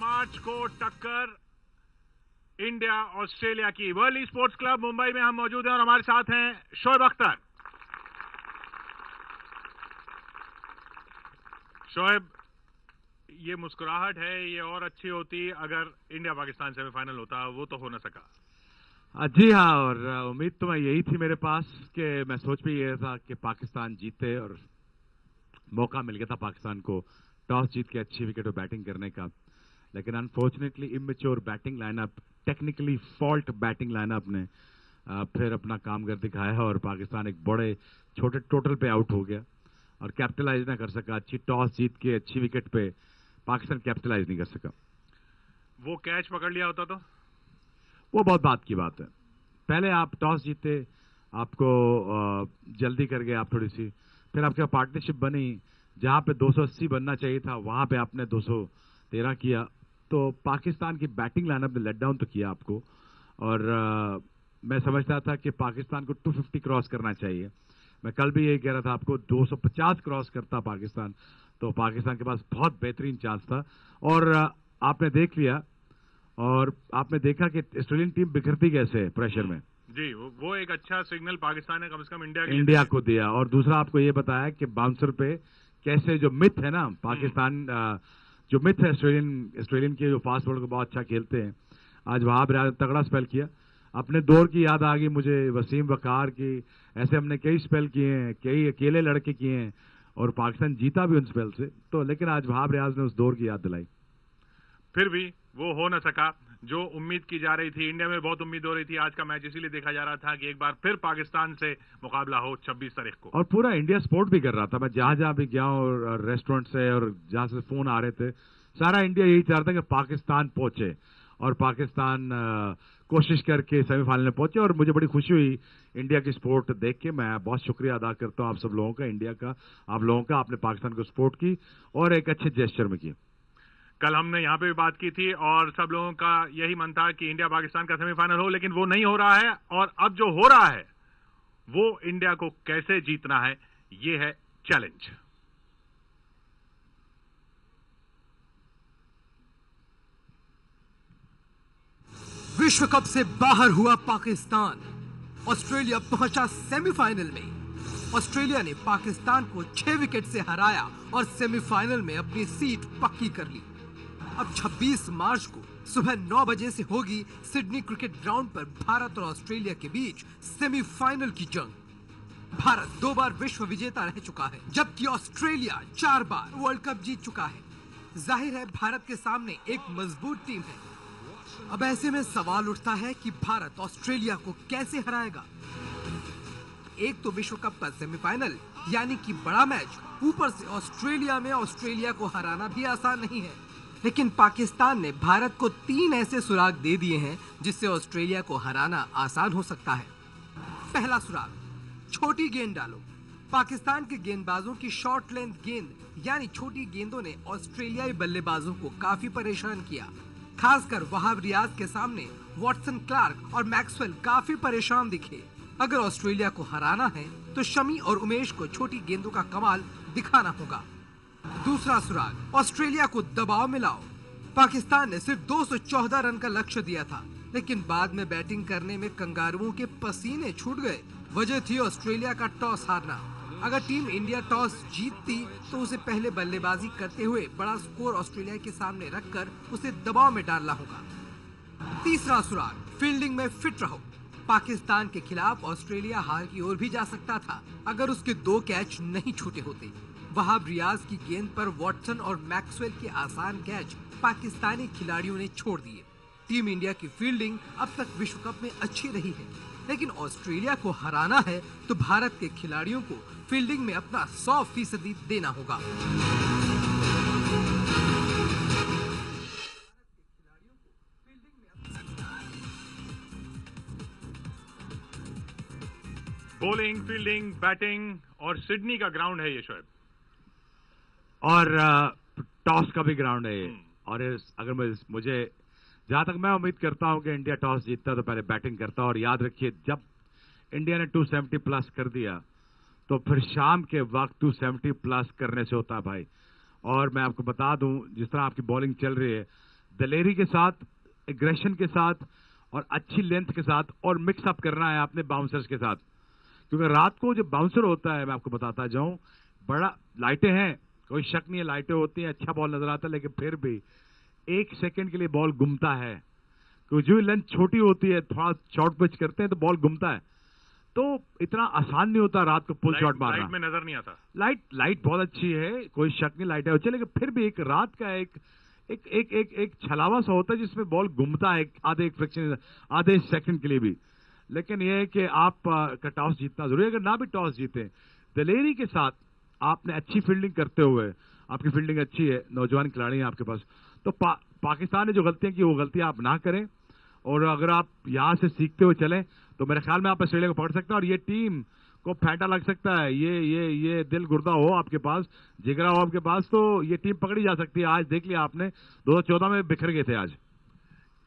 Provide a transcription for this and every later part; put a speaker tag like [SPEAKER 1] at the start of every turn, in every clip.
[SPEAKER 1] मार्च को टक्कर India Australia की। वर्ल्ड स्पोर्ट्स क्लब मुंबई में हम मौजूद हैं और हमारे साथ हैं शोएब अख्तर। शोएब, ये मुस्कुराहट है, ये और अच्छी होती अगर इंडिया पाकिस्तान सेमीफाइनल होता, वो तो हो न सका।
[SPEAKER 2] जी हाँ, और उम्मीद तो मैं यही थी मेरे पास कि मैं सोच भी ये था कि पाकिस्तान जीते और मौका मिल गया था पाकिस्तान को टॉस जीत के अच्छी विकेट पर बैटिंग करने का। लेकिन unfortunately immature batting lineup, technically fault batting lineup ने फिर अपना काम कर दिखाया और पाकिस्तान एक बड़े छोटे टोटल पे आउट हो गया और कैपिटलाइज ना कर सका। अच्छी टॉस जीत के अच्छी विकेट पे पाकिस्तान कैपिटलाइज नहीं कर सका।
[SPEAKER 1] वो कैच पकड़ लिया होता तो
[SPEAKER 2] वो बहुत बात की बात है। पहले आप टॉस जीते, आपको जल्दी कर गए आप थोड़ी सी, फिर आपके पार्टनरशिप बनी, जहां पे 280 बनना चाहिए था वहां पे आपने 213 किया। तो पाकिस्तान की बैटिंग लाइनअप ने लेट डाउन तो किया आपको। और मैं समझता था कि पाकिस्तान को 250 क्रॉस करना चाहिए। मैं कल भी यही कह रहा था आपको, 250 क्रॉस करता पाकिस्तान तो पाकिस्तान के पास बहुत बेहतरीन चांस था। और आपने देख लिया और आपने देखा कि ऑस्ट्रेलियन टीम बिखरती कैसे है प्रेशर में।
[SPEAKER 1] जी, वो एक अच्छा सिग्नल पाकिस्तान ने कम से कम
[SPEAKER 2] इंडिया को दिया। और दूसरा आपको ये बताया कि बाउंसर पे कैसे जो मिथ है ना पाकिस्तान, जो मिथ है ऑस्ट्रेलियन के जो फास्ट बॉलर को बहुत अच्छा खेलते हैं, आज वहाब रियाज तगड़ा स्पेल किया। अपने दौर की याद आ गई मुझे, वसीम वकार की। ऐसे हमने कई स्पेल किए हैं, कई अकेले लड़के किए हैं और पाकिस्तान जीता भी उन स्पेल से। तो लेकिन आज वहाब रियाज ने उस दौर की याद दिलाई।
[SPEAKER 1] फिर भी वो हो न सका जो उम्मीद की जा रही थी। इंडिया में बहुत उम्मीद हो रही थी आज का मैच इसीलिए देखा जा रहा था कि एक बार फिर पाकिस्तान से मुकाबला हो 26 तारीख को।
[SPEAKER 2] और पूरा इंडिया सपोर्ट भी कर रहा था। मैं जहां जहां भी गया हूं और रेस्टोरेंट से और जहां से फोन आ रहे थे, सारा इंडिया यही चाह रहा था कि पाकिस्तान पहुंचे और पाकिस्तान कोशिश करके सेमीफाइनल में पहुंचे। और मुझे बड़ी खुशी हुई इंडिया की सपोर्ट देख के। मैं बहुत शुक्रिया अदा करता हूं आप सब लोगों का, इंडिया का, आप लोगों का। आपने पाकिस्तान को सपोर्ट की और एक अच्छे जेस्चर में की।
[SPEAKER 1] कल हमने यहां पे भी बात की थी और सब लोगों का यही मन था कि इंडिया पाकिस्तान का सेमीफाइनल हो, लेकिन वो नहीं हो रहा है। और अब जो हो रहा है वो इंडिया को कैसे जीतना है, ये है चैलेंज।
[SPEAKER 3] विश्व कप से बाहर हुआ पाकिस्तान, ऑस्ट्रेलिया पहुंचा सेमीफाइनल में। ऑस्ट्रेलिया ने पाकिस्तान को 6 विकेट से हराया और सेमीफाइनल में अपनी सीट पक्की कर ली। अब 26 मार्च को सुबह 9 बजे से होगी सिडनी क्रिकेट ग्राउंड पर भारत और ऑस्ट्रेलिया के बीच सेमीफाइनल की जंग। भारत 2 बार विश्व विजेता रह चुका है, जबकि ऑस्ट्रेलिया 4 बार वर्ल्ड कप जीत चुका है। जाहिर है भारत के सामने एक मजबूत टीम है। अब ऐसे में सवाल उठता है कि भारत ऑस्ट्रेलिया को कैसे हराएगा। एक तो विश्व कप का सेमीफाइनल यानी कि बड़ा मैच, ऊपर से ऑस्ट्रेलिया में ऑस्ट्रेलिया को हराना भी आसान नहीं है। लेकिन पाकिस्तान ने भारत को 3 ऐसे सुराग दे दिए हैं जिससे ऑस्ट्रेलिया को हराना आसान हो सकता है। पहला सुराग, छोटी गेंद डालो। पाकिस्तान के गेंदबाजों की शॉर्ट लेंथ गेंद यानी छोटी गेंदों ने ऑस्ट्रेलियाई बल्लेबाजों को काफी परेशान किया। खासकर वहाब रियाज के सामने वॉटसन, क्लार्क और मैक्सवेल काफी परेशान दिखे। अगर ऑस्ट्रेलिया को हराना है तो शमी और उमेश को छोटी गेंदों का कमाल दिखाना होगा। दूसरा सुराग, ऑस्ट्रेलिया को दबाव में लाओ। पाकिस्तान ने सिर्फ 214 रन का लक्ष्य दिया था, लेकिन बाद में बैटिंग करने में कंगारुओं के पसीने छूट गए। वजह थी ऑस्ट्रेलिया का टॉस हारना। अगर टीम इंडिया टॉस जीतती तो उसे पहले बल्लेबाजी करते हुए बड़ा स्कोर ऑस्ट्रेलिया के सामने रखकर उसे दबाव में डालना होगा। तीसरा सुराग, फील्डिंग में फिट रहो। पाकिस्तान के खिलाफ ऑस्ट्रेलिया हार की ओर भी जा सकता था अगर उसके 2 कैच नहीं छूटे होते। वहाब रियाज की गेंद पर वॉटसन और मैक्सवेल के आसान कैच पाकिस्तानी खिलाड़ियों ने छोड़ दिए। टीम इंडिया की फील्डिंग अब तक विश्व कप में अच्छी रही है, लेकिन ऑस्ट्रेलिया को हराना है तो भारत के खिलाड़ियों को फील्डिंग में अपना 100% देना होगा।
[SPEAKER 1] बॉलिंग, फील्डिंग, बैटिंग और सिडनी का ग्राउंड है ये शोएब,
[SPEAKER 2] और टॉस का भी ग्राउंड है ये। और अगर मुझे जहां तक मैं उम्मीद करता हूं कि इंडिया टॉस जीतता तो पहले बैटिंग करता। और याद रखिए, जब इंडिया ने 270 प्लस कर दिया तो फिर शाम के वक्त 270 प्लस करने से होता है भाई। और मैं आपको बता दूं, जिस तरह आपकी बॉलिंग चल रही है, दलेरी के साथ, एग्रेशन के साथ और अच्छी लेंथ के साथ और मिक्सअप करना है आपने बाउंसर्स के साथ, क्योंकि रात को जो बाउंसर होता है, मैं आपको बताता जाऊं, बड़ा लाइटें हैं, कोई शक नहीं है, लाइटें होती हैं, अच्छा बॉल नजर आता है, लेकिन फिर भी 1 सेकंड के लिए बॉल घूमता है, क्योंकि जो लेंथ छोटी होती है, थोड़ा शॉर्ट पिच करते हैं तो बॉल घूमता है, तो इतना आसान नहीं होता रात को फुल शॉट मारना।
[SPEAKER 1] लाइट में नजर नहीं आता।
[SPEAKER 2] लाइट बहुत अच्छी है, कोई शक नहीं, लाइटें अच्छी, लेकिन फिर भी एक रात का एक छलावा सा होता है जिसमें बॉल घूमता है आधे सेकंड के लिए भी। लेकिन यह है कि आप का टॉस जीतना जरूरी है। अगर ना भी टॉस जीते, दलेरी के साथ आपने अच्छी फील्डिंग करते हुए, आपकी फील्डिंग अच्छी है, नौजवान खिलाड़ी हैं आपके पास, तो पाकिस्तान ने जो गलतियां की वो गलतियां आप ना करें, और अगर आप यहां से सीखते हुए चलें तो मेरे ख्याल में आप ऑस्ट्रेलिया को पकड़ सकते हैं, और ये टीम को फैंटा लग सकता है, ये दिल गुर्दा हो आपके पास, जिगरा हो आपके पास, तो ये टीम पकड़ी जा सकती है। आज देख लिया आपने, 2014 में बिखर गए थे। आज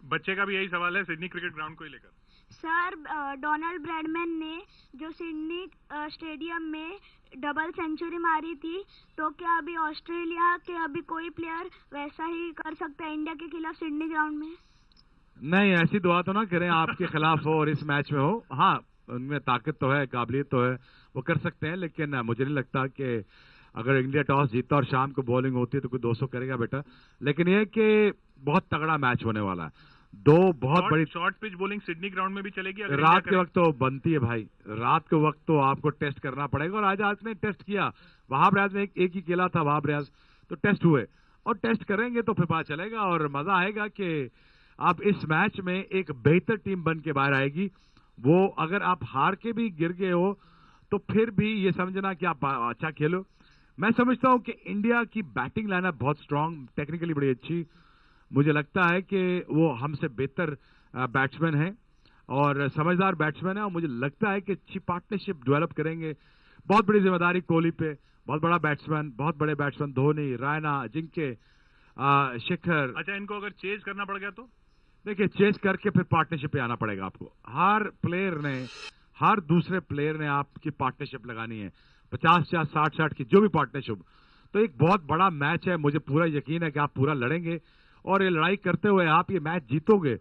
[SPEAKER 1] बच्चे का भी यही सवाल है सिडनी क्रिकेट ग्राउंड को ही लेकर।
[SPEAKER 4] सर, डोनाल्ड ब्रैडमैन ने जो सिडनी स्टेडियम में डबल सेंचुरी मारी थी, तो क्या अभी ऑस्ट्रेलिया के अभी कोई प्लेयर वैसा ही कर सकता है इंडिया के खिलाफ सिडनी ग्राउंड में?
[SPEAKER 2] नहीं, ऐसी दुआ तो ना करें आपके खिलाफ हो और इस मैच में हो। हाँ, उनमें ताकत तो है, काबिलियत तो है, वो कर सकते हैं, लेकिन मुझे नहीं लगता कि अगर इंडिया टॉस जीतता और शाम को बॉलिंग होती है तो कोई 200 करेगा बेटा। लेकिन ये कि बहुत तगड़ा मैच होने वाला है, दो बहुत बड़ी
[SPEAKER 1] short pitch bowling Sydney ground में भी चलेगी अगर
[SPEAKER 2] रात के वक्त तो बनती है भाई, रात के वक्त तो आपको टेस्ट करना पड़ेगा, और आज आपने टेस्ट किया, वहाब रियाज ने एक ही खेला था, वहाब रियाज तो टेस्ट हुए, और टेस्ट करेंगे तो फिर पता चलेगा और मजा आएगा कि आप इस मैच में एक बेहतर टीम बन के बाहर आएगी। वो अगर आप हार के भी गिर गए हो तो फिर भी ये समझना कि आप अच्छा खेलो। मैं समझता हूं कि इंडिया की बैटिंग लाइनअप बहुत स्ट्रांग, टेक्निकली बड़ी अच्छी, मुझे लगता है कि वो हमसे बेहतर बैट्समैन है और समझदार बैट्समैन है, और मुझे लगता है कि अच्छी पार्टनरशिप डेवलप करेंगे। बहुत बड़ी जिम्मेदारी कोहली पे, बहुत बड़ा बैट्समैन, बहुत बड़े बैट्समैन धोनी, रायना, जिंके, शिखर।
[SPEAKER 1] अच्छा, इनको अगर चेज करना पड़ गया तो?
[SPEAKER 2] देखिए, चेज करके फिर पार्टनरशिप पे आना पड़ेगा आपको। हर प्लेयर ने, हर दूसरे प्लेयर ने आपकी पार्टनरशिप लगानी है, 50-50, 60-60 की जो भी पार्टनरशिप। तो एक बहुत बड़ा मैच है, मुझे पूरा यकीन है कि आप पूरा लड़ेंगे और ये लड़ाई करते हुए आप ये मैच जीतोगे।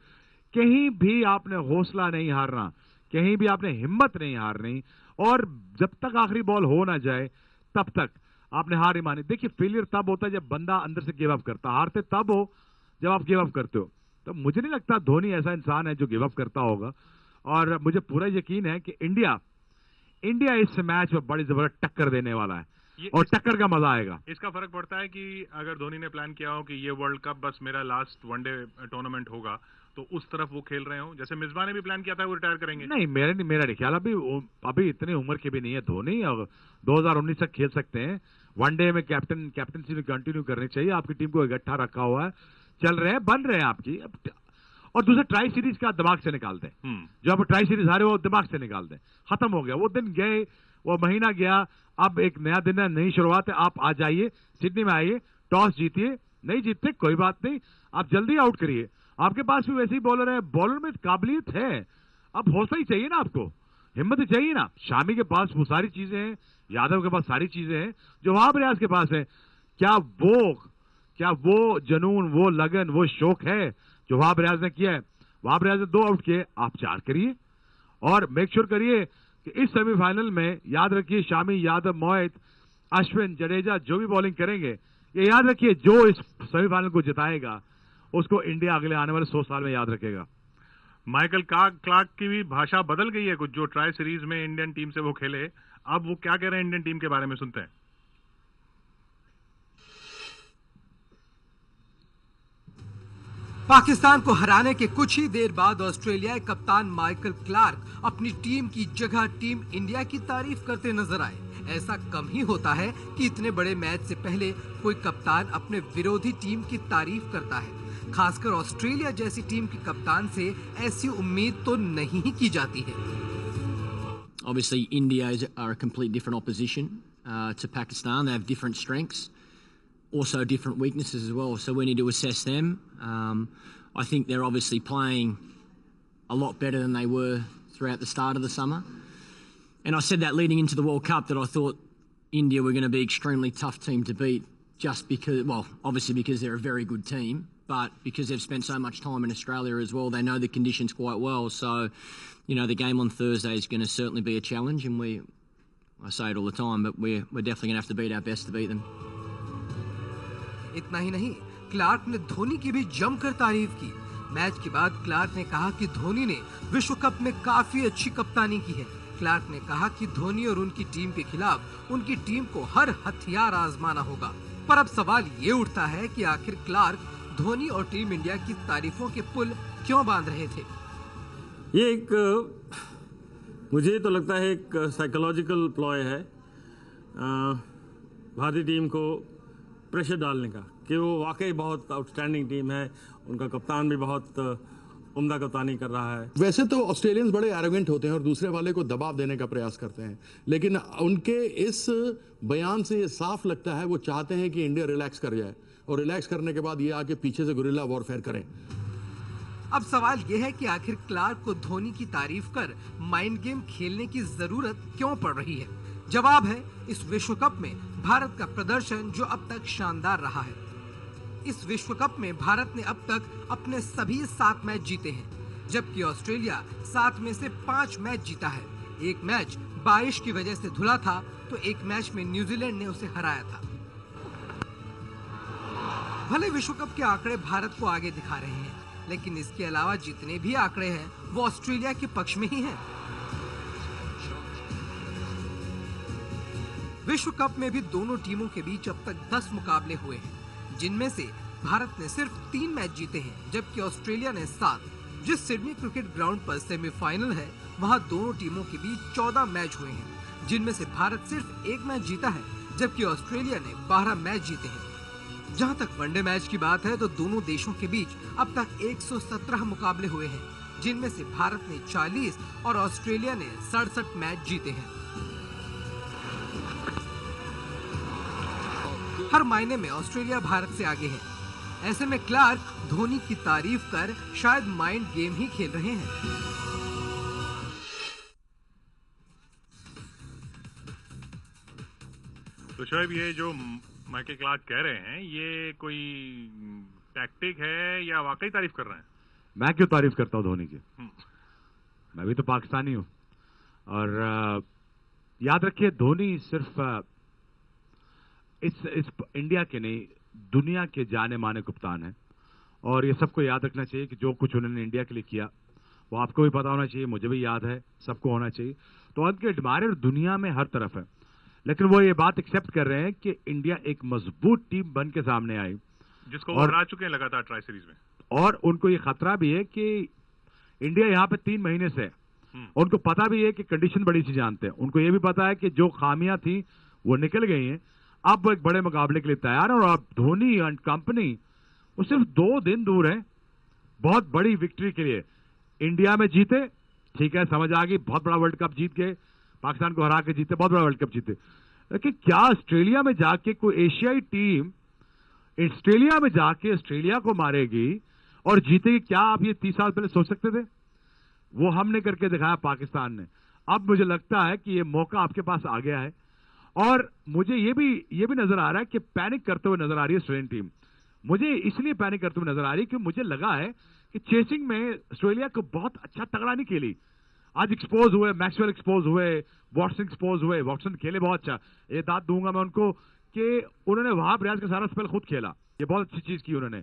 [SPEAKER 2] कहीं भी आपने हौसला नहीं हारना, कहीं भी आपने हिम्मत नहीं हारनी, और जब तक आखिरी बॉल हो ना जाए तब तक आपने हार ही मानी। देखिए, फेलियर तब होता है जब बंदा अंदर से गिव अप करता, हारते तब हो जब आप गिव अप करते हो। तो मुझे नहीं लगता धोनी ऐसा इंसान है जो गिव अप करता होगा, और मुझे पूरा यकीन है कि इंडिया इस मैच में बड़ी जबरदस्त टक्कर देने वाला है, और टक्कर का मजा आएगा।
[SPEAKER 1] इसका फर्क पड़ता है कि अगर धोनी ने प्लान किया हो कि ये वर्ल्ड कप बस मेरा लास्ट वनडे टूर्नामेंट होगा, तो उस तरफ वो खेल रहे हो, जैसे मिसबा ने भी प्लान किया था वो रिटायर करेंगे।
[SPEAKER 2] नहीं, मेरा नहीं ख्याल, अभी इतनी उम्र के भी नहीं है धोनी, और 2019 तक खेल सकते हैं। वनडे में कैप्टनसी में कंटिन्यू करनी चाहिए। आपकी टीम को इकट्ठा रखा हुआ है, चल रहे हैं, बन रहे हैं आपकी। और दूसरे ट्राई सीरीज का दिमाग से निकाल दें, जो आप ट्राई सीरीज हारे वो दिमाग से निकाल दें, खत्म हो गया वो दिन, गए वो महीना गया, अब एक नया दिन है, नई शुरुआत है। आप आ जाइए, सिडनी में आइए, टॉस जीतिए, नहीं जीतते कोई बात नहीं, आप जल्दी आउट करिए। आपके पास भी वैसे ही बॉलर है, बॉलर में काबिलियत है, अब हौसला ही चाहिए ना, आपको हिम्मत ही चाहिए ना। शामी के पास वो सारी चीजें हैं, यादव के पास सारी चीजें हैं जो वहाब रियाज के पास है। क्या वो जुनून, वो लगन, वो शौक है जो वहाब रियाज ने किया है? वहाब रियाज ने 2 आउट किए, आप 4 करिए, और मेक श्योर करिए कि इस सेमीफाइनल में, याद रखिए, शामी, यादव, मोहित, अश्विन, जडेजा जो भी बॉलिंग करेंगे, ये याद रखिए, जो इस सेमीफाइनल को जिताएगा उसको इंडिया अगले आने वाले 100 साल में याद रखेगा।
[SPEAKER 1] माइकल क्लार्क की भी भाषा बदल गई है कुछ, जो ट्राई सीरीज में इंडियन टीम से वो खेले, अब वो क्या कह रहे हैं इंडियन टीम के बारे में, सुनते हैं।
[SPEAKER 3] पाकिस्तान को हराने के कुछ ही देर बाद ऑस्ट्रेलियाई कप्तान माइकल क्लार्क अपनी टीम की जगह टीम इंडिया की तारीफ करते नजर आए। ऐसा कम ही होता है कि इतने बड़े मैच से पहले कोई कप्तान अपने विरोधी टीम की तारीफ करता है। खासकर ऑस्ट्रेलिया जैसी टीम के कप्तान से ऐसी उम्मीद तो नहीं की जाती है।
[SPEAKER 5] Obviously, India are a complete different opposition to Pakistan. They have different strengths, also different weaknesses as well. So we need to assess them. I think they're obviously playing a lot better than they were throughout the start of the summer. And I said that leading into the World Cup, that I thought India were going to be an extremely tough team to beat, just because, well, obviously because they're a very good team. but because they've spent so much time in Australia as well, they know the conditions quite well. So, you know, the game on Thursday is going to certainly be a challenge, and I say it all the time, but we're definitely going to have to beat our best to beat them.
[SPEAKER 3] इतना ही नहीं, Clark ने धोनी की भी जमकर तारीफ की। Match के बाद क्लार्क ने कहा कि धोनी ने विश्व कप में काफी अच्छी कप्तानी की है। क्लार्क ने कहा कि धोनी और उनकी टीम के खिलाफ उनकी टीम को हर हथियार आजमाना होगा। पर अब सवाल ये उठता है कि आखिर क्लार्क धोनी और टीम इंडिया की तारीफों के पुल क्यों बांध रहे थे।
[SPEAKER 6] ये एक मुझे तो लगता है एक साइकोलॉजिकल प्लॉय है भारतीय टीम को प्रेशर डालने का, कि वो वाकई बहुत आउटस्टैंडिंग टीम है, उनका कप्तान भी बहुत उम्दा कप्तानी कर रहा है।
[SPEAKER 7] वैसे तो ऑस्ट्रेलियंस बड़े एरोगेंट होते हैं और दूसरे वाले को दबाव देने का प्रयास करते हैं, लेकिन उनके इस बयान से ये साफ लगता है वो चाहते हैं कि इंडिया रिलैक्स कर जाए और रिलैक्स करने के बाद ये आके पीछे से गुरिल्ला वॉरफेयर करें।
[SPEAKER 3] अब सवाल यह है कि आखिर क्लार्क को धोनी की तारीफ कर माइंड गेम खेलने की जरूरत क्यों पड़ रही है। जवाब है इस विश्व कप में भारत का प्रदर्शन जो अब तक शानदार रहा है। इस विश्व कप में भारत ने अब तक अपने सभी 7 मैच जीते हैं, जबकि ऑस्ट्रेलिया 7 में से 5 मैच जीता है। एक मैच बारिश की वजह से धुला था, तो एक मैच में न्यूजीलैंड ने उसे हराया था। भले विश्व कप के आंकड़े भारत को आगे दिखा रहे हैं, लेकिन इसके अलावा जितने भी आंकड़े हैं वो ऑस्ट्रेलिया के पक्ष में ही हैं। विश्व कप में भी दोनों टीमों के बीच अब तक 10 मुकाबले हुए हैं, जिनमें से भारत ने सिर्फ 3 मैच जीते हैं, जबकि ऑस्ट्रेलिया ने 7। जिस सिडनी क्रिकेट ग्राउंड पर सेमीफाइनल है, वहां दोनों टीमों के बीच 14 मैच हुए हैं, जिनमें से भारत सिर्फ 1 मैच जीता है, जबकि ऑस्ट्रेलिया ने 12 मैच जीते हैं। जहां तक वनडे मैच की बात है, तो दोनों देशों के बीच अब तक 117 मुकाबले हुए हैं, जिनमें से भारत ने 40 और ऑस्ट्रेलिया ने 67 मैच जीते हैं। हर मायने में ऑस्ट्रेलिया भारत से आगे है। ऐसे में क्लार्क धोनी की तारीफ कर शायद माइंड गेम ही खेल रहे हैं।
[SPEAKER 1] तो शोएब, ये जो माइकल क्लार्क कह रहे हैं, ये कोई टैक्टिक है या वाकई तारीफ कर रहे हैं?
[SPEAKER 2] मैं क्यों तारीफ करता हूं धोनी की? मैं भी तो पाकिस्तानी हूं। और याद रखिए, धोनी सिर्फ इस इंडिया के नहीं, दुनिया के जाने माने कप्तान है। और ये सबको याद रखना चाहिए कि जो कुछ उन्होंने इंडिया के लिए किया वो आपको भी पता होना चाहिए, मुझे भी याद है, सबको होना चाहिए। तो उनके एडमायर दुनिया में हर तरफ है, लेकिन वो ये बात एक्सेप्ट कर रहे हैं कि इंडिया एक मजबूत टीम बन के सामने आई,
[SPEAKER 1] जिसको वो हरा चुके हैं लगातार ट्राई सीरीज में।
[SPEAKER 2] और उनको ये खतरा भी है कि इंडिया यहाँ पे 3 महीने से, उनको पता भी है कि कंडीशन बड़ी सी जानते हैं। उनको ये भी पता है कि जो खामियां थी वो निकल गई हैं, अब वो एक बड़े मुकाबले के लिए तैयार है। और अब धोनी एंड कंपनी वो सिर्फ 2 दिन दूर है बहुत बड़ी विक्ट्री के लिए। इंडिया में जीते, ठीक है, समझ आ गई, बहुत बड़ा वर्ल्ड कप जीत गए, पाकिस्तान को हरा के जीते, बहुत बड़ा वर्ल्ड कप जीते। लेकिन क्या ऑस्ट्रेलिया में जाके कोई एशियाई टीम ऑस्ट्रेलिया में जाके ऑस्ट्रेलिया को मारेगी और जीतेगी? क्या आप ये 30 साल पहले सोच सकते थे? वो हमने करके दिखाया पाकिस्तान ने। अब मुझे लगता है कि ये मौका आपके पास आ गया है। और मुझे ये भी नजर आ रहा है कि पैनिक करते हुए नजर आ रही है ऑस्ट्रेलियन टीम। मुझे इसलिए पैनिक करते हुए नजर आ रही है कि मुझे लगा है कि चेसिंग में ऑस्ट्रेलिया को बहुत अच्छा तगड़ा नहीं खेली। आज एक्सपोज हुए, मैक्सवेल एक्सपोज हुए, वॉटसन एक्सपोज हुए। वॉटसन खेले बहुत अच्छा, ये दाद दूंगा मैं उनको कि उन्होंने वहां रियाज का सारा स्पेल खुद खेला, ये बहुत अच्छी चीज की उन्होंने।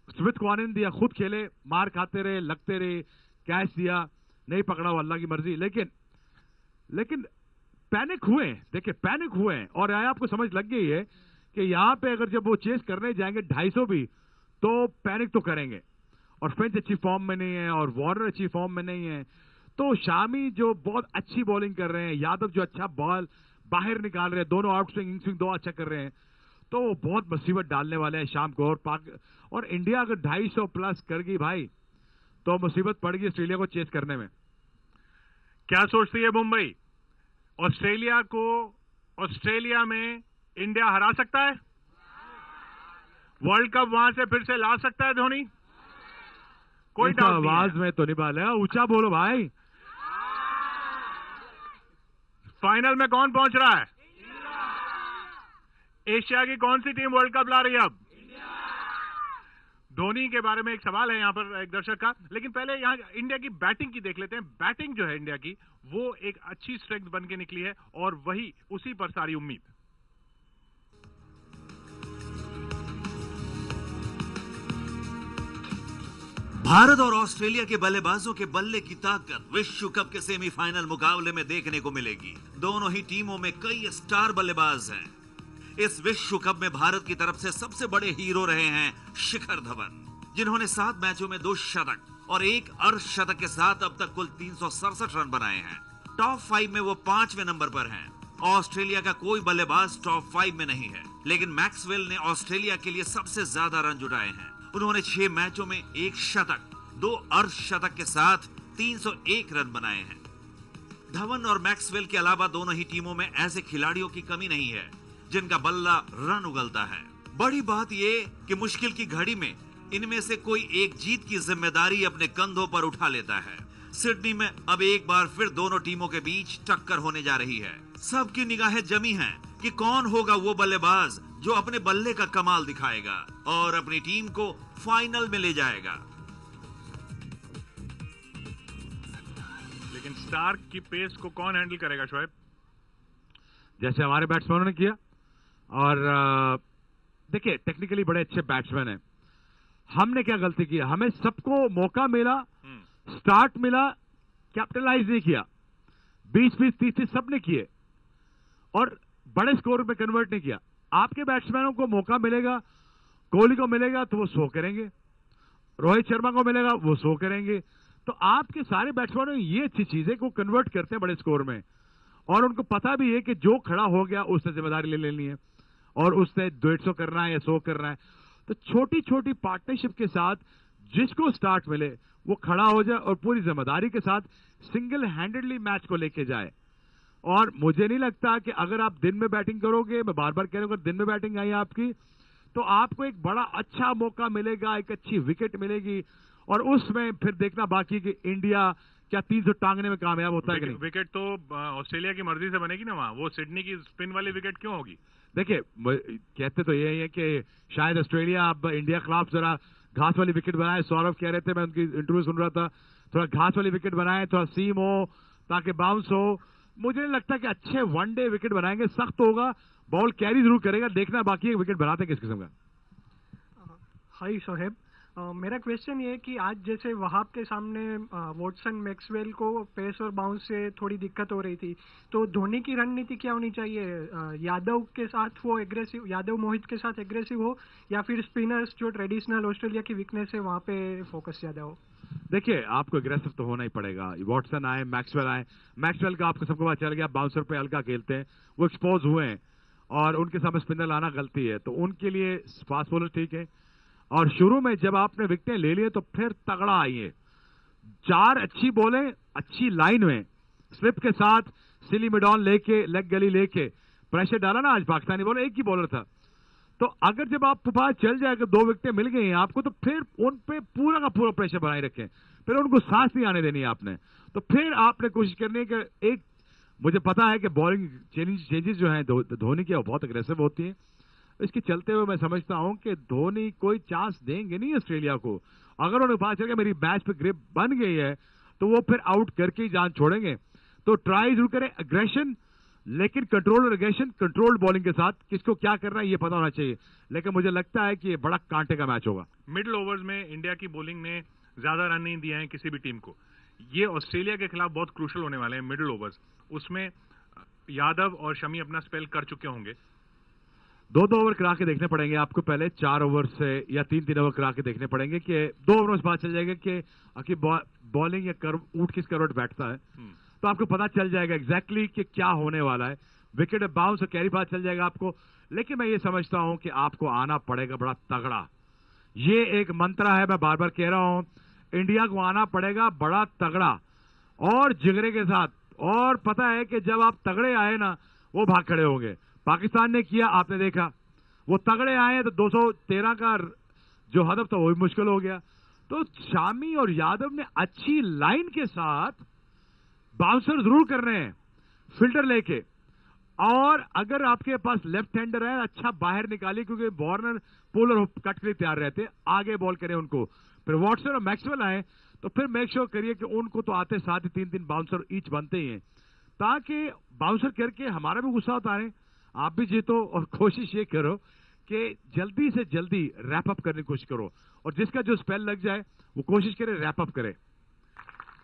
[SPEAKER 2] स्मिथ को आनंद दिया, खुद खेले, मार खाते रहे, लगते रहे, कैच दिया, नहीं पकड़ा वो अल्लाह की मर्जी। लेकिन पैनिक हुए, देखिए पैनिक हुए। और आया आपको समझ लग गई है कि यहां पे अगर जब वो चेस करने जाएंगे 250 भी, तो पैनिक तो करेंगे। और फिंच अच्छी फॉर्म में नहीं है और वार्नर अच्छी फॉर्म में नहीं है, तो शामी जो बहुत अच्छी बॉलिंग कर रहे हैं, यादव जो अच्छा बॉल बाहर निकाल रहे हैं, दोनों आउट स्विंग इन स्विंग 2 अच्छा कर रहे हैं, तो वो बहुत मुसीबत डालने वाले हैं शाम को। और इंडिया अगर 250 प्लस कर गई भाई, तो मुसीबत पड़ गई ऑस्ट्रेलिया को चेस करने में।
[SPEAKER 1] क्या सोचती है मुंबई? ऑस्ट्रेलिया को ऑस्ट्रेलिया में इंडिया हरा सकता है? वर्ल्ड कप वहां से फिर से ला सकता है धोनी? कोई डाउट नहीं है।
[SPEAKER 2] आवाज में तो नहीं बोले, ऊंचा बोलो भाई।
[SPEAKER 1] फाइनल में कौन पहुंच रहा है? एशिया की कौन सी टीम वर्ल्ड कप ला रही है अब? धोनी के बारे में एक सवाल है यहाँ पर एक दर्शक का, लेकिन पहले यहाँ इंडिया की बैटिंग की देख लेते हैं। बैटिंग जो है इंडिया की, वो एक अच्छी स्ट्रेंथ बन के निकली है और वही उसी पर सारी उम्मीद।
[SPEAKER 8] भारत और ऑस्ट्रेलिया के बल्लेबाजों के बल्ले की ताकत विश्व कप के सेमीफाइनल मुकाबले में देखने को मिलेगी। दोनों ही टीमों में कई स्टार बल्लेबाज हैं। इस विश्व कप में भारत की तरफ से सबसे बड़े हीरो रहे हैं शिखर धवन, जिन्होंने 7 मैचों में 2 शतक और 1 अर्धशतक के साथ अब तक कुल 367 रन बनाए हैं। टॉप 5 में वो 5वें नंबर पर हैं। ऑस्ट्रेलिया का कोई बल्लेबाज टॉप 5 में नहीं है, लेकिन मैक्सवेल ने ऑस्ट्रेलिया के लिए सबसे ज्यादा रन जुटाए हैं। उन्होंने 6 मैचों में 1 शतक, 2 अर्धशतक के साथ 301 रन बनाए हैं। धवन और मैक्सवेल के अलावा दोनों ही टीमों में ऐसे खिलाड़ियों की कमी नहीं है जिनका बल्ला रन उगलता है। बड़ी बात यह कि मुश्किल की घड़ी में इनमें से कोई एक जीत की जिम्मेदारी अपने कंधों पर उठा लेता है। सिडनी में अब एक बार फिर दोनों टीमों के बीच टक्कर होने जा रही है। सबकी निगाहें जमी हैं कि कौन होगा वो बल्लेबाज जो अपने बल्ले का कमाल दिखाएगा और अपनी टीम को फाइनल में ले जाएगा।
[SPEAKER 1] लेकिन स्टार्क की पेस को कौन हैंडल करेगा शोएब?
[SPEAKER 2] जैसे हमारे बैट्समैनों ने किया, और देखिए टेक्निकली बड़े अच्छे बैट्समैन हैं। हमने क्या गलती की? हमें सबको मौका मिला, स्टार्ट मिला, कैपिटलाइज नहीं किया। 20-20, 30-30 सबने किए और बड़े स्कोर में कन्वर्ट नहीं किया। आपके बैट्समैनों को मौका मिलेगा, कोहली को मिलेगा तो वो 100 करेंगे, रोहित शर्मा को मिलेगा वो 100 करेंगे। तो आपके सारे बैट्समैनों ये अच्छी चीज है कि वो कन्वर्ट करते हैं बड़े स्कोर में, और उनको पता भी है कि जो खड़ा हो गया उससे जिम्मेदारी ले लेनी है और उसने 150 करना है या 100 करना है। तो छोटी छोटी पार्टनरशिप के साथ जिसको स्टार्ट मिले वो खड़ा हो जाए और पूरी जिम्मेदारी के साथ सिंगल हैंडेडली मैच को लेके जाए। और मुझे नहीं लगता कि अगर आप दिन में बैटिंग करोगे, मैं बार बार कह रहा हूं, अगर दिन में बैटिंग आई आपकी तो आपको एक बड़ा अच्छा मौका मिलेगा, एक अच्छी विकेट मिलेगी, और उसमें फिर देखना बाकी कि इंडिया क्या 300 टांगने में कामयाब होता है कि नहीं।
[SPEAKER 1] विकेट तो ऑस्ट्रेलिया की मर्जी से बनेगी ना वहां, वो सिडनी की स्पिन वाली विकेट क्यों होगी?
[SPEAKER 2] देखिए कहते तो यही है कि शायद ऑस्ट्रेलिया अब इंडिया के खिलाफ जरा घास वाली विकेट बनाए। सौरभ कह रहे थे, मैं उनकी इंटरव्यू सुन रहा था, थोड़ा घास वाली विकेट बनाए, थोड़ा सीम हो ताकि बाउंस हो। मुझे नहीं लगता कि अच्छे वनडे विकेट बनाएंगे, सख्त होगा, बॉल कैरी जरूर करेगा, देखना बाकी है विकेट बनाते किस किस्म का।
[SPEAKER 9] हाय सोहेब, मेरा क्वेश्चन ये है कि आज जैसे वहाब के सामने वॉटसन मैक्सवेल को पेस और बाउंस से थोड़ी दिक्कत हो रही थी, तो धोनी की रणनीति क्या होनी चाहिए? यादव के साथ वो एग्रेसिव, यादव मोहित के साथ एग्रेसिव हो, या फिर स्पिनर्स जो ट्रेडिशनल ऑस्ट्रेलिया की वीकनेस है वहां पे फोकस ज्यादा हो?
[SPEAKER 2] देखिए आपको एग्रेसिव तो होना ही पड़ेगा। वॉटसन आए, मैक्सवेल आए, मैक्सवेल का आपको सबको पता चल गया बाउंसर पे हल्का खेलते हैं, वो एक्सपोज हुए हैं और उनके सामने स्पिनर लाना गलती है, तो उनके लिए फास्ट बॉलर ठीक है। और शुरू में जब आपने विकेटें ले लिए तो फिर तगड़ा आइए, 4 अच्छी बॉलें अच्छी लाइन में स्लिप के साथ सिली मिडॉन लेके लेग गली लेके प्रेशर डाला ना। आज पाकिस्तानी बॉलर एक ही बॉलर था, तो अगर जब आप पास चल जाएगा, 2 विकेटें मिल गई हैं आपको, तो फिर उन पे पूरा का पूरा प्रेशर बनाए रखें, फिर उनको सांस नहीं आने देनी है आपने। तो फिर आपने कोशिश करनी है कि एक, मुझे पता है कि बॉलिंग चेंजेस जो हैं धोनी की वो बहुत अग्रेसिव होती हैं, इसके चलते हुए मैं समझता हूं कि धोनी कोई चांस देंगे नहीं ऑस्ट्रेलिया को। अगर उन्हें पता चल गया मेरी मैच पे ग्रिप बन गई है तो वो फिर आउट करके ही जान छोड़ेंगे। तो ट्राई जरूर करें अग्रेशन, लेकिन कंट्रोल अग्रेशन, कंट्रोल्ड बॉलिंग के साथ किसको क्या करना है ये पता होना चाहिए। लेकिन मुझे लगता है कि ये बड़ा कांटे का मैच होगा।
[SPEAKER 1] मिडिल ओवर्स में इंडिया की बॉलिंग ने ज्यादा रन नहीं दिए हैं किसी भी टीम को। ये ऑस्ट्रेलिया के खिलाफ बहुत क्रूशल होने वाले हैं मिडिल ओवर्स। उसमें यादव और शमी अपना स्पेल कर चुके होंगे।
[SPEAKER 2] 2-2 ओवर करा के देखने पड़ेंगे आपको, पहले 4 ओवर से या 3-3 ओवर करा के देखने पड़ेंगे कि 2 ओवर में पता चल जाएगा कि बॉलिंग या ऊट किस करवट बैठता है, तो आपको पता चल जाएगा एग्जैक्टली कि क्या होने वाला है। विकेट बाउंस और कैरी पता चल जाएगा आपको। लेकिन मैं ये समझता हूं कि आपको आना पड़ेगा बड़ा तगड़ा। ये एक मंत्र है, मैं बार बार कह रहा हूं, इंडिया को आना पड़ेगा बड़ा तगड़ा और जिगरे के साथ। और पता है कि जब आप तगड़े आए ना, वो भाग खड़े होंगे। पाकिस्तान ने किया, आपने देखा, वो तगड़े आए तो 213 का जो हदफ था वो भी मुश्किल हो गया। तो शामी और यादव ने अच्छी लाइन के साथ बाउंसर जरूर कर रहे हैं, फिल्टर लेके, और अगर आपके पास लेफ्ट हैंडर है, अच्छा बाहर निकालिए, क्योंकि वार्नर पोलर कट के लिए तैयार रहते, आगे बॉल करें उनको। फिर वॉटसन और मैक्सवेल आए तो फिर मेक श्योर करिए कि उनको तो आते साथ ही 3-3 बाउंसर ईच बनते ही हैं, ताकि बाउंसर करके हमारा भी गुस्सा उतारें, आप भी जीतो। और कोशिश ये करो कि जल्दी से जल्दी रैप अप करने की कोशिश करो, और जिसका जो स्पेल लग जाए वो कोशिश करे रैप अप करे।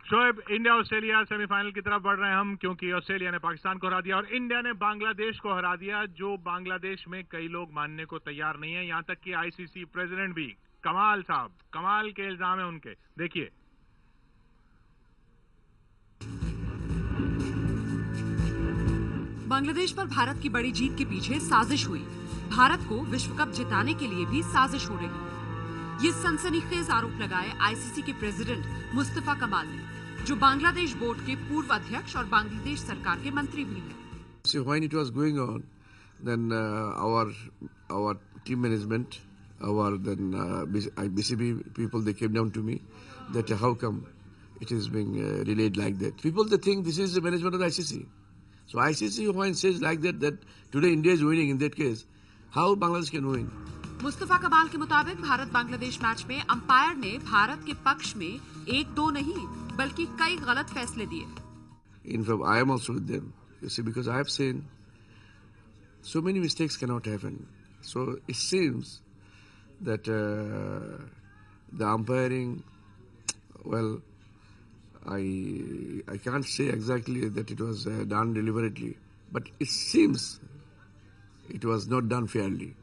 [SPEAKER 1] शोएब, इंडिया ऑस्ट्रेलिया सेमीफाइनल की तरफ बढ़ रहे हैं हम, क्योंकि ऑस्ट्रेलिया ने पाकिस्तान को हरा दिया और इंडिया ने बांग्लादेश को हरा दिया, जो बांग्लादेश में कई लोग मानने को तैयार नहीं है, यहां तक कि आईसीसी प्रेसिडेंट भी। कमाल साहब, कमाल के इल्जाम है उनके, देखिए।
[SPEAKER 10] बांग्लादेश पर भारत की बड़ी जीत के पीछे साजिश हुई। भारत को विश्व कप जिताने के लिए भी साजिश हो रही। ये सनसनीखेज आरोप लगाए आईसीसी के प्रेसिडेंट मुस्तफा कमाल ने, जो बांग्लादेश बोर्ड के पूर्व अध्यक्ष और बांग्लादेश सरकार के मंत्री भी हैं।
[SPEAKER 11] So when it was going on, then our team management, BCB people, they came down to me that how come it is being relayed like that. People, they think this is the management of the ICC. So ICC when says like that today India is winning, in that case, how Bangladesh can win?
[SPEAKER 10] Mustafa कमाल के मुताबिक Bharat Bangladesh match में umpire ने भारत के पक्ष में 1-2 नहीं बल्कि कई गलत फैसले दिए।
[SPEAKER 11] In fact, I am also with them. You see, because I have seen so many mistakes cannot happen. So it seems that the umpiring, well, I can't say exactly that it was done deliberately, but it seems it was not done fairly.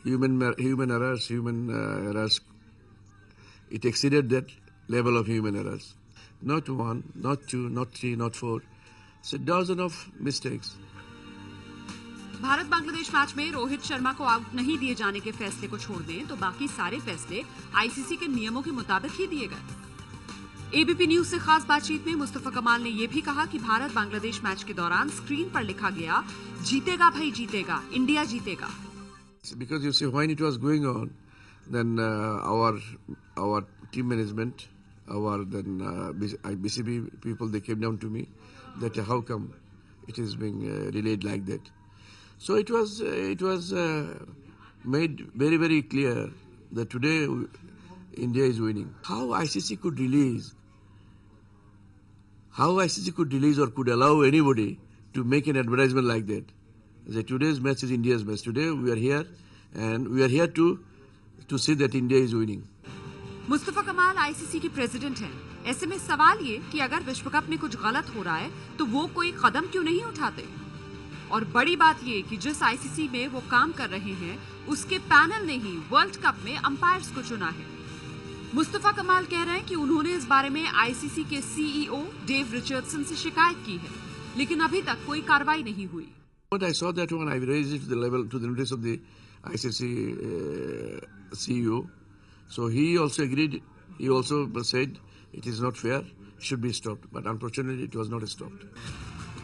[SPEAKER 11] Human errors, it exceeded that level of human errors. Not 1, not 2, not 3, not 4. It's a dozen of mistakes.
[SPEAKER 10] Bharat Bangladesh match में रोहित शर्मा को out नहीं दिए जाने के फैसले को छोड़ दें तो बाकी सारे फैसले आईसीसी के नियमों के मुताबिक ही दिए गए। एबीपी न्यूज से खास बातचीत में मुस्तफा कमाल ने यह भी कहा कि भारत बांग्लादेश मैच के दौरान स्क्रीन पर लिखा गया, जीतेगा भाई जीतेगा, इंडिया जीतेगा।
[SPEAKER 11] Because you see, when it was going on, then our team management, BCB people, they came down to me that how come it is being relayed like that. So it was made very, very clear that today India is winning. How ICC could release or could allow anybody to make an advertisement like that? That today's match is India's match. Today we are here and we are here to see that India is winning.
[SPEAKER 10] Mustafa कमाल ICC के president हैं। ऐसे में सवाल ये कि अगर विश्व कप में कुछ गलत हो रहा है तो वो कोई कदम क्यों नहीं उठाते? और बड़ी बात ये कि जिस आईसीसी में वो काम कर रहे हैं उसके पैनल ने ही वर्ल्ड कप में अंपायर्स को चुना है। मुस्तफा कमाल कह रहे हैं कि उन्होंने इस बारे में आईसीसी के सीईओ डेव रिचर्डसन से शिकायत की है, लेकिन अभी तक कोई कार्रवाई नहीं हुई।
[SPEAKER 11] But I saw that when I raised it to the notice of the ICC CEO, so he also agreed. He also said it is not fair, it should be stopped. But unfortunately, it was not stopped.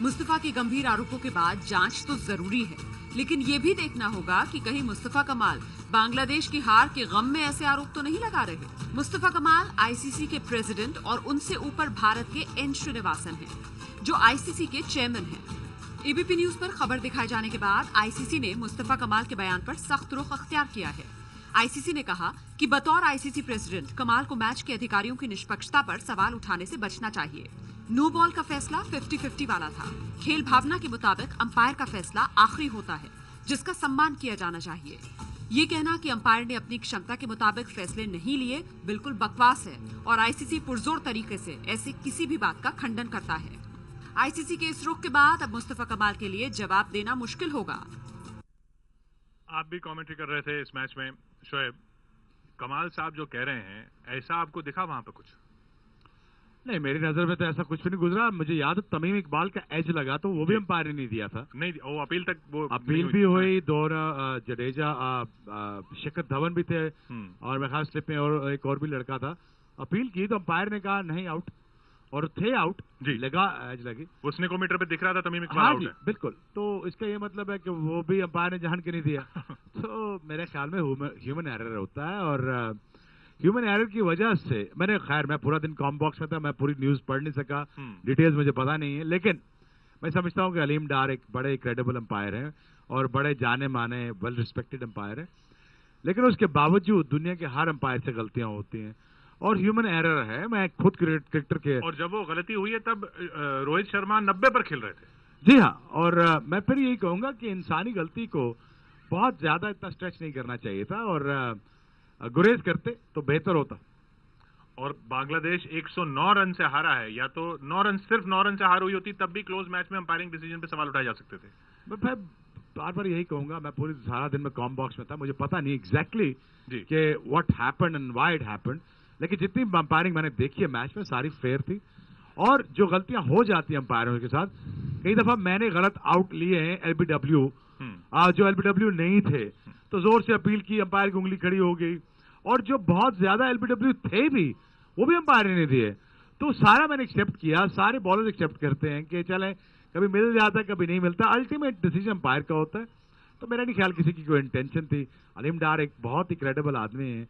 [SPEAKER 10] Mustafa के गंभीर आरोपों के बाद जांच तो जरूरी है, लेकिन ये भी देखना होगा कि कहीं मुस्तफा कमाल बांग्लादेश की हार के गम में ऐसे आरोप तो नहीं लगा रहे। मुस्तफा कमाल आईसीसी के प्रेसिडेंट और उनसे ऊपर भारत के एन श्रीनिवासन हैं, जो आईसीसी के चेयरमैन हैं। एबीपी न्यूज पर खबर दिखाए जाने के बाद आईसीसी ने मुस्तफा कमाल के बयान पर सख्त रुख अख्तियार किया है। आईसीसी ने कहा कि बतौर आईसीसी प्रेसिडेंट कमाल को मैच के अधिकारियों की निष्पक्षता पर सवाल उठाने से बचना चाहिए। नो बॉल का फैसला 50-50 वाला था। खेल भावना के मुताबिक अंपायर का फैसला आखिरी होता है, जिसका सम्मान किया जाना चाहिए। ये कहना कि अंपायर ने अपनी क्षमता के मुताबिक फैसले नहीं लिए बिल्कुल बकवास है और आईसीसी पुरजोर तरीके से ऐसी किसी भी बात का खंडन करता है। आईसीसी के इस रुख के बाद अब मुस्तफा कमाल के लिए जवाब देना मुश्किल होगा।
[SPEAKER 1] आप भी कमेंट्री कर रहे थे इस मैच में शोएब, कमाल साहब जो कह रहे हैं, ऐसा आपको दिखा वहां पे कुछ?
[SPEAKER 2] नहीं, मेरी नजर में तो ऐसा कुछ भी नहीं गुजरा। मुझे याद है तमीम इकबाल का एज लगा तो वो भी अंपायर ने नहीं दिया था।
[SPEAKER 1] नहीं, वो अपील तक वो
[SPEAKER 2] अपील भी हुई, दोनों जडेजा शिखर धवन भी थे और मैं खास स्लिप में और एक और भी लड़का था। अपील की तो अंपायर ने कहा नहीं आउट, और थे आउट जी, लगा एज लगी,
[SPEAKER 1] वो स्नेकोमीटर पे दिख रहा था तमीम इकबाल
[SPEAKER 2] आउट
[SPEAKER 1] है।
[SPEAKER 2] बिल्कुल। तो इसका ये मतलब है कि वो भी अंपायर ने जहन के नहीं दिया। तो मेरे ख्याल में ह्यूमन एरर होता है और ह्यूमन एरर की वजह से मैं पूरा दिन कॉम बॉक्स में था, मैं पूरी न्यूज पढ़ नहीं सका, डिटेल्स मुझे पता नहीं है, लेकिन मैं समझता हूं कि अलीम डार एक बड़े क्रेडिबल अंपायर हैं और बड़े जाने माने वेल रिस्पेक्टेड अंपायर हैं, लेकिन उसके बावजूद दुनिया के हर अंपायर से गलतियां होती हैं और ह्यूमन एरर है। मैं खुद क्रिकेटर के,
[SPEAKER 1] और जब वो गलती हुई है तब रोहित शर्मा 90 पर खेल रहे थे।
[SPEAKER 2] जी हाँ, और मैं फिर यही कहूंगा कि इंसानी गलती को बहुत ज्यादा इतना स्ट्रेच नहीं करना चाहिए था और गुरेज करते तो बेहतर होता।
[SPEAKER 1] और बांग्लादेश 109 रन से हारा है, या तो 9 रन, सिर्फ 9 रन से हार हुई होती तब भी क्लोज मैच में अंपायरिंग डिसीजन पे सवाल उठाए जा सकते थे।
[SPEAKER 2] मैं बार बार यही कहूंगा, मैं पूरी सारा दिन में कॉम बॉक्स में था, मुझे पता नहीं एग्जैक्टली कि what happened and why it happened, लेकिन जितनी अंपायरिंग मैंने देखी है मैच में सारी फेयर थी। और जो गलतियां हो जाती हैं अंपायरों के साथ, कई दफा मैंने गलत आउट लिए हैं एलबीडब्ल्यू, जो एलबीडब्ल्यू नहीं थे तो जोर से अपील की, अंपायर की उंगली खड़ी हो गई, और जो बहुत ज्यादा एलबीडब्ल्यू थे भी वो भी अंपायर ने दिए। तो सारा मैंने एक्सेप्ट किया, सारे बॉलर एक्सेप्ट करते हैं कि चले कभी मिल जाता है कभी नहीं मिलता, अल्टीमेट डिसीजन अंपायर का होता है। तो मेरा नहीं ख्याल किसी की कोई इंटेंशन थी। अलीम डार एक बहुत ही क्रेडिबल आदमी है,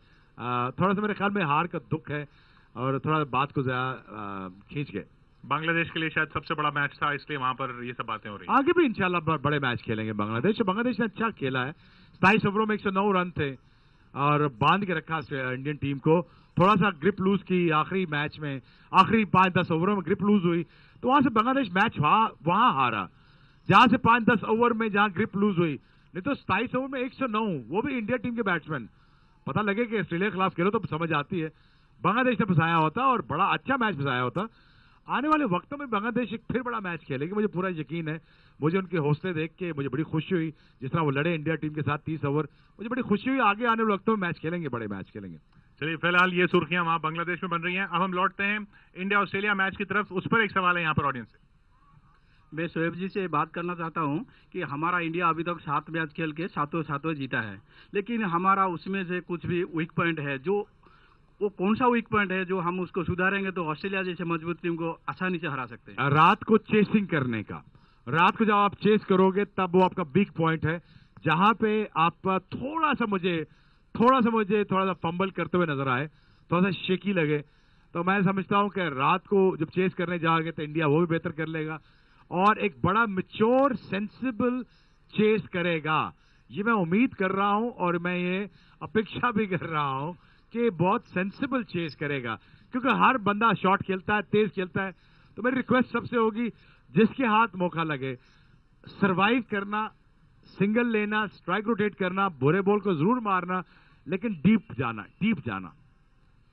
[SPEAKER 2] थोड़ा सा मेरे ख्याल में हार का दुख है और थोड़ा बात को ज्यादा खींच गए।
[SPEAKER 1] बांग्लादेश के लिए शायद सबसे बड़ा मैच था, इसलिए वहां पर ये सब बातें हो रही हैं।
[SPEAKER 2] आगे भी इंशाल्लाह बड़े मैच खेलेंगे बांग्लादेश। बांग्लादेश ने अच्छा खेला है, 27 ओवरों में 109 रन थे और बांध के रखा इंडियन टीम को। थोड़ा सा ग्रिप लूज की आखिरी मैच में, आखिरी 5-10 ओवरों में ग्रिप लूज हुई, तो वहां से बांग्लादेश मैच वहां हारा, जहां से 5-10 ओवर में जहां ग्रिप लूज हुई। नहीं तो 27 ओवर में 109, वो भी इंडिया टीम के बैट्समैन। पता लगे कि ऑस्ट्रेलिया के खिलाफ खेलो तो समझ आती है। बांग्लादेश ने फंसाया होता और बड़ा अच्छा मैच फंसाया होता। आने वाले वक्तों में बांग्लादेश एक फिर बड़ा मैच खेलेगी, मुझे पूरा यकीन है। मुझे उनके हौसले देख के मुझे बड़ी खुशी हुई, जिस तरह वो लड़े इंडिया टीम के साथ 30 ओवर, मुझे बड़ी खुशी हुई। आगे आने वाले वक्तों में मैच खेलेंगे, बड़े मैच खेलेंगे।
[SPEAKER 1] चलिए, फिलहाल ये सुर्खियां वहां बांग्लादेश में बन रही हैं। अब हम लौटते हैं इंडिया ऑस्ट्रेलिया मैच की तरफ। उस पर एक सवाल है यहाँ पर ऑडियंस से।
[SPEAKER 12] मैं शोएब जी से बात करना चाहता हूं कि हमारा इंडिया अभी तक 7 मैच खेल के सातों जीता है, लेकिन हमारा उसमें से कुछ भी वीक पॉइंट है। जो वो कौन सा वीक पॉइंट है जो हम उसको सुधारेंगे तो ऑस्ट्रेलिया जैसे मजबूत टीम को आसानी से हरा सकते हैं?
[SPEAKER 2] रात को चेसिंग करने का, रात को जब आप चेस करोगे तब वो आपका वीक पॉइंट है, जहां पे आप थोड़ा सा मुझे फंबल करते हुए नजर आए, थोड़ा सा शेकी लगे, तो मैं समझता हूं कि रात को जब चेस करने जाओगे तो इंडिया वो भी बेहतर कर लेगा और एक बड़ा मैच्योर सेंसिबल चेस करेगा। ये मैं उम्मीद कर रहा हूं और मैं ये अपेक्षा भी कर रहा हूं कि बहुत सेंसिबल चेस करेगा, क्योंकि हर बंदा शॉट खेलता है, तेज खेलता है। तो मेरी रिक्वेस्ट सबसे होगी, जिसके हाथ मौका लगे सरवाइव करना, सिंगल लेना, स्ट्राइक रोटेट करना, बुरे बॉल को जरूर मारना, लेकिन डीप जाना।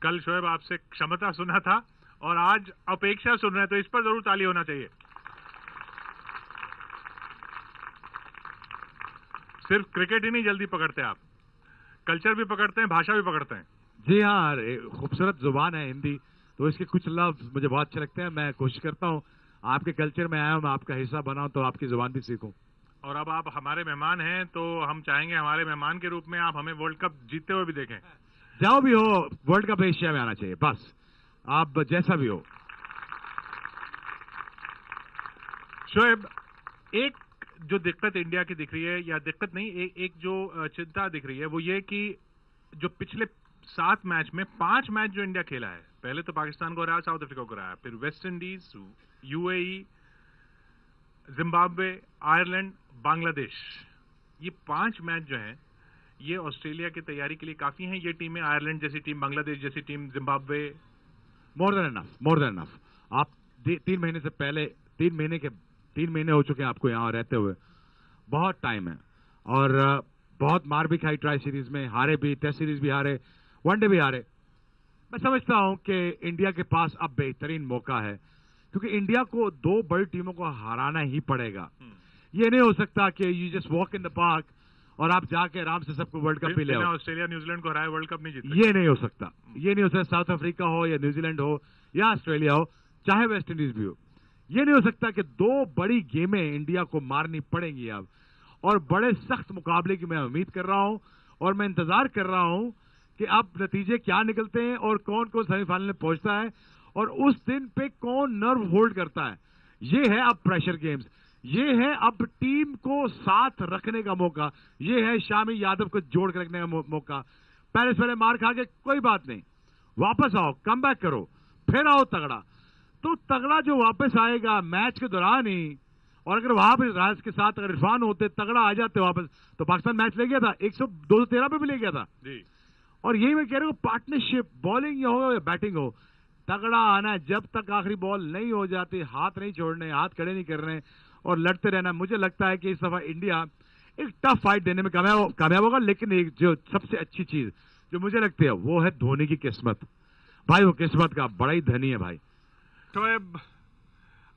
[SPEAKER 1] कल शोएब आपसे क्षमता सुना था और आज अपेक्षा सुन रहे हैं, तो इस पर जरूर ताली होना चाहिए। सिर्फ क्रिकेट ही नहीं जल्दी पकड़ते आप, कल्चर भी पकड़ते हैं, भाषा भी पकड़ते हैं।
[SPEAKER 2] जी हाँ, खूबसूरत जुबान है हिंदी, तो इसके कुछ लफ्ज मुझे बहुत अच्छे लगते हैं। मैं कोशिश करता हूँ आपके कल्चर में आया हूँ, मैं आपका हिस्सा बनाऊं तो आपकी जुबान भी सीखूं।
[SPEAKER 1] और अब आप हमारे मेहमान हैं, तो हम चाहेंगे हमारे मेहमान के रूप में आप हमें वर्ल्ड कप जीतते हुए भी देखें।
[SPEAKER 2] जाओ भी हो, वर्ल्ड कप एशिया में आना चाहिए, बस आप जैसा भी हो।
[SPEAKER 1] शोएब, एक जो दिक्कत इंडिया की दिख रही है, या दिक्कत नहीं, एक जो चिंता दिख रही है, वो ये कि जो पिछले 7 मैच में 5 मैच जो इंडिया खेला है, पहले तो पाकिस्तान को हराया, साउथ अफ्रीका को हराया, फिर West Indies, UAE, Zimbabwe, Ireland, Bangladesh, ये 5 मैच जो हैं ये ऑस्ट्रेलिया की तैयारी के लिए काफी हैं। ये टीमें, आयरलैंड जैसी टीम, बांग्लादेश जैसी team, Zimbabwe,
[SPEAKER 2] more than enough. आप 3 महीने से पहले, 3 महीने हो चुके हैं आपको यहाँ रहते हुए, बहुत टाइम है और बहुत मार भी खाई, ट्राई सीरीज में हारे भी, टेस्ट सीरीज भी हारे, वनडे भी हारे। मैं समझता हूं कि इंडिया के पास अब बेहतरीन मौका है, क्योंकि इंडिया को 2 बड़ी टीमों को हराना ही पड़ेगा। ये नहीं हो सकता कि you just walk in the park और आप जाके आराम से सबको वर्ल्ड कप पे ले आओ।
[SPEAKER 1] ऑस्ट्रेलिया न्यूजीलैंड को हराए वर्ल्ड कप नहीं जीत,
[SPEAKER 2] ये नहीं हो सकता, ये नहीं हो सकता। साउथ अफ्रीका हो या न्यूजीलैंड हो या ऑस्ट्रेलिया हो, चाहे वेस्ट इंडीज भी हो, ये नहीं हो सकता कि 2 बड़ी गेमें इंडिया को मारनी पड़ेंगी अब। और बड़े सख्त मुकाबले की मैं उम्मीद कर रहा हूं और मैं इंतजार कर रहा हूं कि अब नतीजे क्या निकलते हैं और कौन कौन सेमीफाइनल में पहुंचता है और उस दिन पे कौन नर्व होल्ड करता है। ये है अब प्रेशर गेम्स, ये है अब टीम को साथ रखने का मौका, ये है शामी यादव को जोड़ कर रखने का मौका। पहले मार खा के कोई बात नहीं, वापस आओ, कम बैक करो, फिर आओ तगड़ा। तो तगड़ा जो वापस आएगा मैच के दौरान ही, और अगर वहां पर राज के साथ अगर इरफान होते, तगड़ा आ जाते वापस, तो पाकिस्तान मैच ले गया था, 213 पे भी ले गया था
[SPEAKER 1] जी।
[SPEAKER 2] और यही मैं कह रहा हूँ, पार्टनरशिप, बॉलिंग हो या बैटिंग हो, तगड़ा आना, जब तक आखिरी बॉल नहीं हो जाती, हाथ नहीं छोड़ने, हाथ खड़े नहीं करने और लड़ते रहना। मुझे लगता है कि इस दफा इंडिया एक टफ फाइट देने में कामयाब होगा। लेकिन एक जो सबसे अच्छी चीज जो मुझे लगती है वो है धोनी की किस्मत। भाई वो किस्मत का बड़ा ही धनी है भाई।
[SPEAKER 1] शोएब,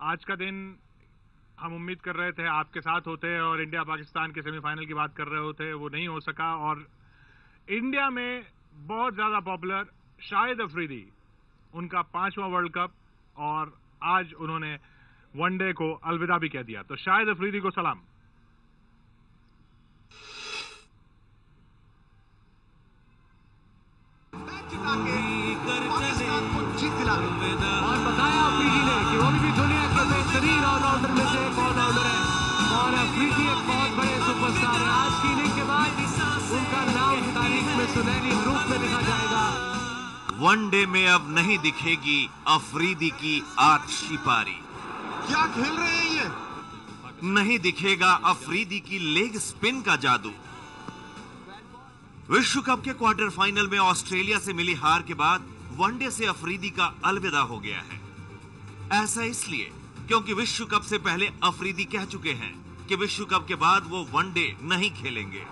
[SPEAKER 1] आज का दिन हम उम्मीद कर रहे थे आपके साथ होते और इंडिया पाकिस्तान के सेमीफाइनल की बात कर रहे होते, वो नहीं हो सका। और इंडिया में बहुत ज्यादा पॉपुलर शाहिद अफरीदी, उनका 5वां वर्ल्ड कप, और आज उन्होंने वनडे को अलविदा भी कह दिया। तो शाहिद अफरीदी को सलाम।
[SPEAKER 3] और बताया अफरीदी ने कि वो भी दुनिया के बेहतरीन ऑलराउंडर में से एक ऑलराउंडर है और अफरीदी एक बहुत बड़े सुपरस्टार है। आज की इनिंग के बाद उनका नाम तारीख में सुनहरी हरूफ में लिखा जाएगा।
[SPEAKER 8] वनडे में अब नहीं दिखेगी अफरीदी की आतिशी पारी।
[SPEAKER 13] क्या खेल रहे हैं ये?
[SPEAKER 8] नहीं दिखेगा अफरीदी की लेग स्पिन का जादू। विश्व कप के क्वार्टर फाइनल में ऑस्ट्रेलिया से मिली हार के बाद वनडे से अफरीदी का अलविदा हो गया है। ऐसा इसलिए क्योंकि विश्व कप से पहले अफरीदी कह चुके हैं कि विश्व कप के बाद वो वनडे नहीं खेलेंगे।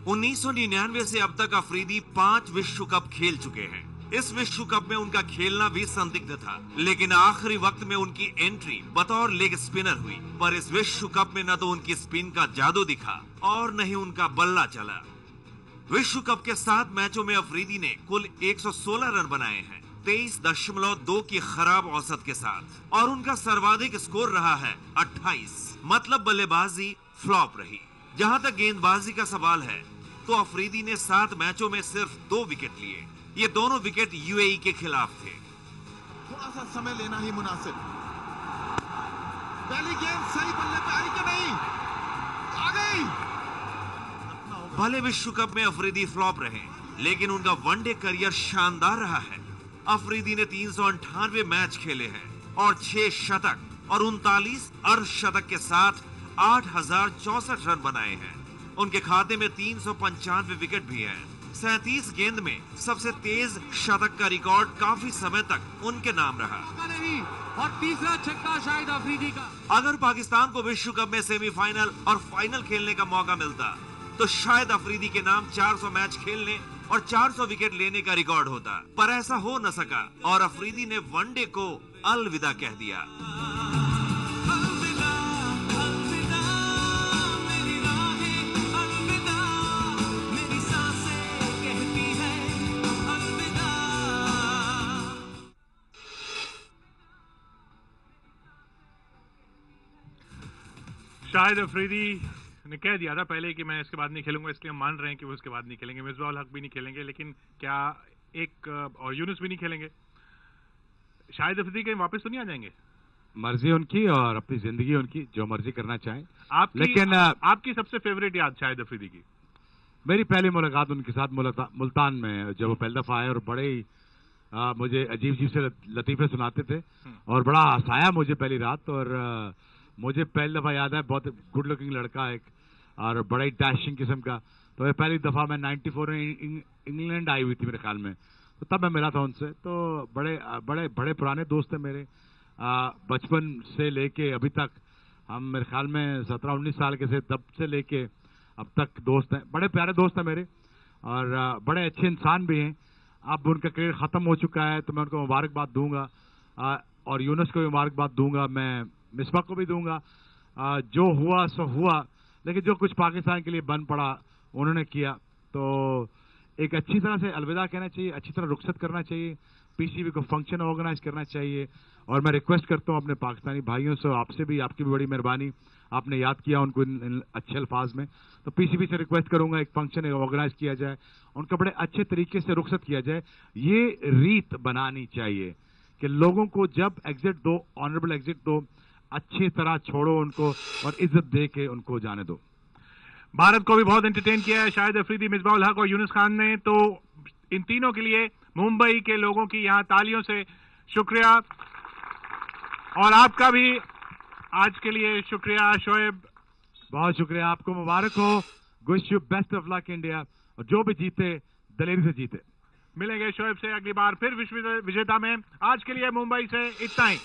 [SPEAKER 8] 1999 से अब तक अफरीदी 5 विश्व कप खेल चुके हैं। इस विश्व कप में उनका खेलना भी संदिग्ध था, लेकिन आखिरी वक्त में उनकी एंट्री बतौर लेग स्पिनर हुई। पर इस विश्व कप में न तो उनकी स्पिन का जादू दिखा और न ही उनका बल्ला चला। विश्व कप के 7 मैचों में अफरीदी ने कुल 116 रन बनाए हैं, 23.2 की खराब औसत के साथ, और उनका सर्वाधिक स्कोर रहा है 28। मतलब बल्लेबाजी फ्लॉप रही। जहां तक गेंदबाजी का सवाल है तो अफरीदी ने 7 मैचों में सिर्फ 2 विकेट लिए। ये दोनों विकेट यूएई के खिलाफ थे।
[SPEAKER 13] थोड़ा सा समय लेना ही मुनासिब। पहली गेंद सही बल्ले पे आई कि नहीं? आ गई।
[SPEAKER 8] भले विश्व कप में अफरीदी फ्लॉप रहे, लेकिन उनका वनडे करियर शानदार रहा है। अफरीदी ने 398 मैच खेले हैं और 6 शतक और 39 अर्धशतक के साथ 8064 रन बनाए हैं। उनके खाते में 395 विकेट भी हैं। 37 गेंद में सबसे तेज शतक का रिकॉर्ड काफी समय तक उनके नाम रहा।
[SPEAKER 3] और तीसरा छक्का शाहिद अफरीदी का।
[SPEAKER 8] अगर पाकिस्तान को विश्व कप में सेमीफाइनल और फाइनल खेलने का मौका मिलता तो शायद अफरीदी के नाम 400 मैच खेलने और 400 विकेट लेने का रिकॉर्ड होता, पर ऐसा हो न सका और अफरीदी ने वनडे को अलविदा कह दिया।
[SPEAKER 1] शाहिद अफरीदी ने कह दिया था पहले कि मैं इसके बाद नहीं खेलूंगा, इसलिए हम मान रहे हैं कि वो इसके बाद नहीं खेलेंगे। मिसबाह उल हक भी नहीं खेलेंगे, लेकिन क्या और यूनुस भी नहीं खेलेंगे। शाहिद अफरीदी कहीं वापस तो नहीं आ जाएंगे?
[SPEAKER 2] मर्जी उनकी और अपनी जिंदगी उनकी, जो मर्जी करना चाहें।
[SPEAKER 1] लेकिन आपकी सबसे फेवरेट याद शाहिद अफरीदी की?
[SPEAKER 2] मेरी पहली मुलाकात उनके साथ मुल्तान में, जब वो पहली दफा आए और बड़े ही मुझे अजीब अजीब से लतीफे सुनाते थे और बड़ा हंसाया मुझे पहली रात। और मुझे पहली दफा याद है, बहुत गुड लुकिंग लड़का एक और बड़ा ही डैशिंग किस्म का। तो ये पहली दफा मैं 94 में इंग्लैंड आई हुई थी मेरे ख्याल में, तो तब मैं मिला था उनसे। तो बड़े पुराने दोस्त हैं मेरे, बचपन से लेके अभी तक। हम मेरे ख्याल में 17-19 साल के से तब से लेके अब तक दोस्त हैं। बड़े प्यारे दोस्त हैं मेरे और बड़े अच्छे इंसान भी हैं। अब उनका करियर ख़त्म हो चुका है तो मैं उनको मुबारकबाद दूंगा और यूनुस को भी मुबारकबाद दूंगा, मैं मिसबा को भी दूंगा। जो हुआ सो हुआ, लेकिन जो कुछ पाकिस्तान के लिए बन पड़ा उन्होंने किया। तो एक अच्छी तरह से अलविदा कहना चाहिए, अच्छी तरह रुखसत करना चाहिए, पीसीबी को फंक्शन ऑर्गेनाइज करना चाहिए। और मैं रिक्वेस्ट करता हूं अपने पाकिस्तानी भाइयों से, आपसे भी, आपकी भी बड़ी मेहरबानी, आपने याद किया उनको इन अच्छे अल्फाज में। तो पीसीबी से रिक्वेस्ट करूंगा एक फंक्शन ऑर्गेनाइज किया जाए, उनका बड़े अच्छे तरीके से रुखसत किया जाए। ये रीत बनानी चाहिए कि लोगों को जब एग्जिट दो, ऑनरेबल एग्जिट दो, अच्छी तरह छोड़ो उनको और इज्जत दे के उनको जाने दो।
[SPEAKER 1] भारत को भी बहुत एंटरटेन किया है शाहिद अफरीदी, मिसबाह उल हक और यूनुस खान ने। तो इन तीनों के लिए मुंबई के लोगों की यहां तालियों से शुक्रिया। और आपका भी आज के लिए शुक्रिया शोएब।
[SPEAKER 2] बहुत शुक्रिया, आपको मुबारक हो। Wish you best of luck India, और जो भी जीते दलेरी से जीते।
[SPEAKER 1] मिलेंगे शोएब से अगली बार फिर विश्व विजेता में। आज के लिए मुंबई से इतना ही।